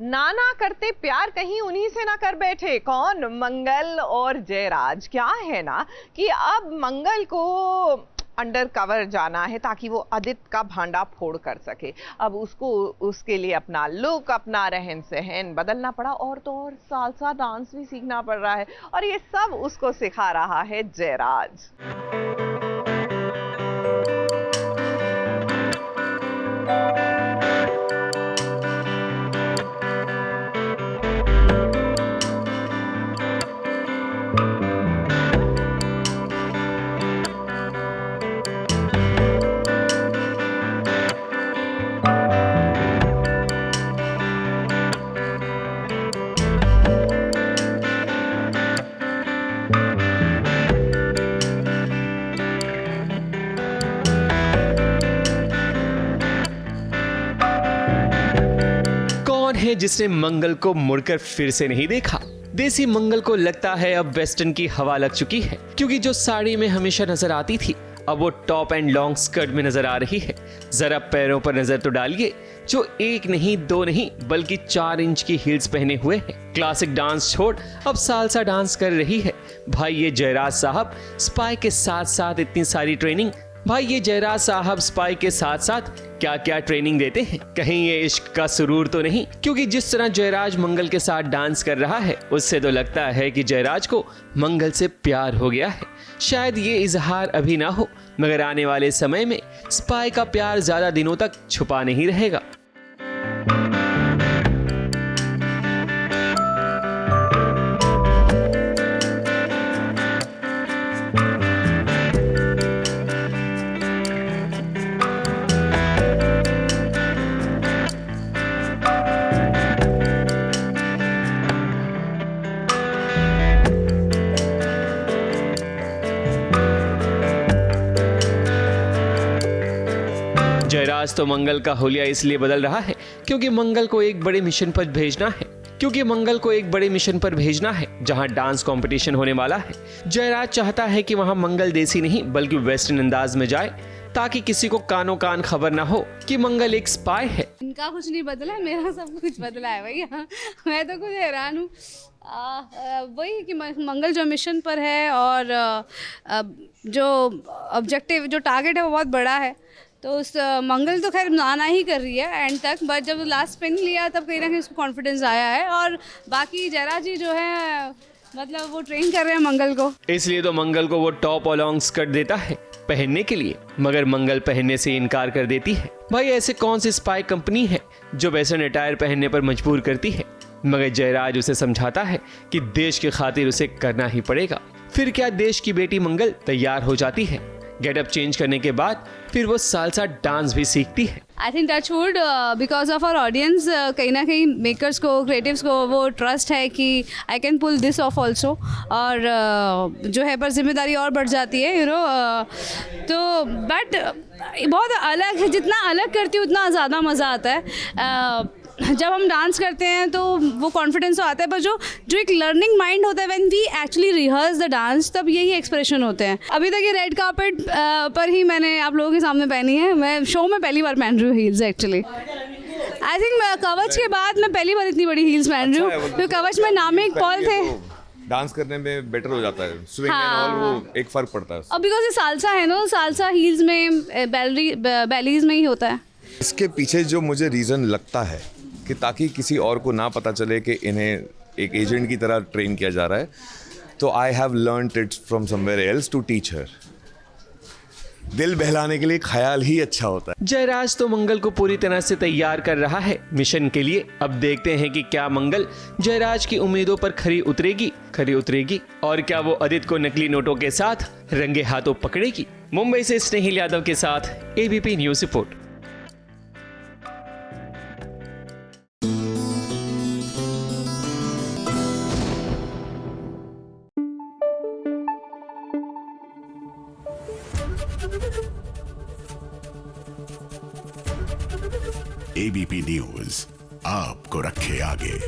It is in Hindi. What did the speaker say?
नाना करते प्यार कहीं उन्हीं से ना कर बैठे। कौन? मंगल और जयराज। क्या है ना कि अब मंगल को अंडर कवर जाना है ताकि वो आदित्य का भांडा फोड़ कर सके। अब उसको उसके लिए अपना लुक, अपना रहन सहन बदलना पड़ा, और तो और सालसा डांस भी सीखना पड़ रहा है, और ये सब उसको सिखा रहा है जयराज। कौन है जिसने मंगल को मुड़कर फिर से नहीं देखा? देसी मंगल को लगता है अब वेस्टर्न की हवा लग चुकी है, क्योंकि जो साड़ी में हमेशा नजर आती थी अब वो टॉप एंड लॉन्ग स्कर्ट में नजर आ रही है। जरा पैरों पर नजर तो डालिए, जो 1 नहीं 2 नहीं बल्कि 4 इंच की हील्स पहने हुए हैं। क्लासिक डांस छोड़ अब सालसा डांस कर रही है। भाई ये जयराज साहब स्पाई के साथ साथ इतनी सारी ट्रेनिंग, भाई ये जयराज साहब स्पाई के साथ साथ क्या क्या ट्रेनिंग देते हैं। कहीं ये इश्क का सुरूर तो नहीं? क्योंकि जिस तरह जयराज मंगल के साथ डांस कर रहा है उससे तो लगता है कि जयराज को मंगल से प्यार हो गया है। शायद ये इजहार अभी ना हो, मगर आने वाले समय में स्पाई का प्यार ज्यादा दिनों तक छुपा नहीं रहेगा। जयराज तो मंगल का हुलिया इसलिए बदल रहा है क्योंकि मंगल को एक बड़े मिशन पर भेजना है, जहां डांस कंपटीशन होने वाला है। जयराज चाहता है कि वहां मंगल देसी नहीं बल्कि वेस्टर्न अंदाज में जाए, ताकि किसी को कानों कान खबर ना हो कि मंगल एक स्पाई है। इनका कुछ नहीं बदला है, मेरा सब कुछ बदला है भैया। मैं तो खुद हैरान हूँ। वही कि मंगल जो मिशन पर है और जो ऑब्जेक्टिव जो टारगेट है वो बहुत बड़ा है, तो उस मंगल तो खैर नाना ही कर रही है एंड तक, बट जब लास्ट स्पिन लिया तब कहीं ना कहीं उसको कॉन्फिडेंस आया है। और बाकी जयराज जी जो है मतलब वो ट्रेन कर रहे हैं मंगल को, इसलिए तो मंगल को वो टॉप और लॉन्ग स्कर्ट देता है पहनने के लिए, मगर मंगल पहनने से इनकार कर देती है। भाई ऐसे कौन सी स्पाई कंपनी है जो वेस्टर्न अटायर पहनने पर मजबूर करती है? मगर जयराज उसे समझाता है कि देश की खातिर उसे करना ही पड़ेगा। फिर क्या देश की बेटी मंगल तैयार हो जाती है। गेटअप चेंज करने के बाद फिर वो सालसा डांस भी सीखती है। I think touchwood because of our audience, कहीं ना कहीं मेकर्स को, क्रिएटिव्स को वो ट्रस्ट है कि I can pull this off also, और जो है पर जिम्मेदारी और बढ़ जाती है तो बट बहुत अलग है, जितना अलग करती हूँ उतना ज़्यादा मज़ा आता है। जब हम डांस करते हैं तो वो कॉन्फिडेंस तो आता है, पर जो एक लर्निंग माइंड होता है when we actually rehearse the dance, तब यही एक्सप्रेशन होते हैं। अभी तक ये रेड कार्पेट पर ही मैंने आप लोगों के सामने पहनी है। मैं शो में पहली बार पहन रही हूँ हील्स एक्चुअली। आई थिंक कवच के बाद मैं पहली बार इतनी बड़ी हील्स पहन रही हूँ, क्योंकि कवच में नामिक पॉल थे। डांस करने में बेटर हो जाता है, स्विंग एंड ऑल, वो एक फर्क पड़ता है। अब बिकॉज ये सालसा है ना, सालसा हील्स में बैलीज में ही होता है। इसके पीछे जो मुझे रीज़न लगता है कि ताकि किसी और को ना पता चले कि इन्हें एक एजेंट की तरह ट्रेन किया जा रहा है, तो I have learned it from somewhere else to teach her. दिल बहलाने के लिए ख्याल ही अच्छा होता है। जयराज तो मंगल को पूरी तरह से तैयार कर रहा है मिशन के लिए। अब देखते हैं कि क्या मंगल जयराज की उम्मीदों पर खरी उतरेगी और क्या वो आदित्य को नकली नोटों के साथ रंगे हाथों पकड़ेगी। मुंबई से स्नेहिल यादव के साथ ABP news report. ABP news आपको रखे आगे।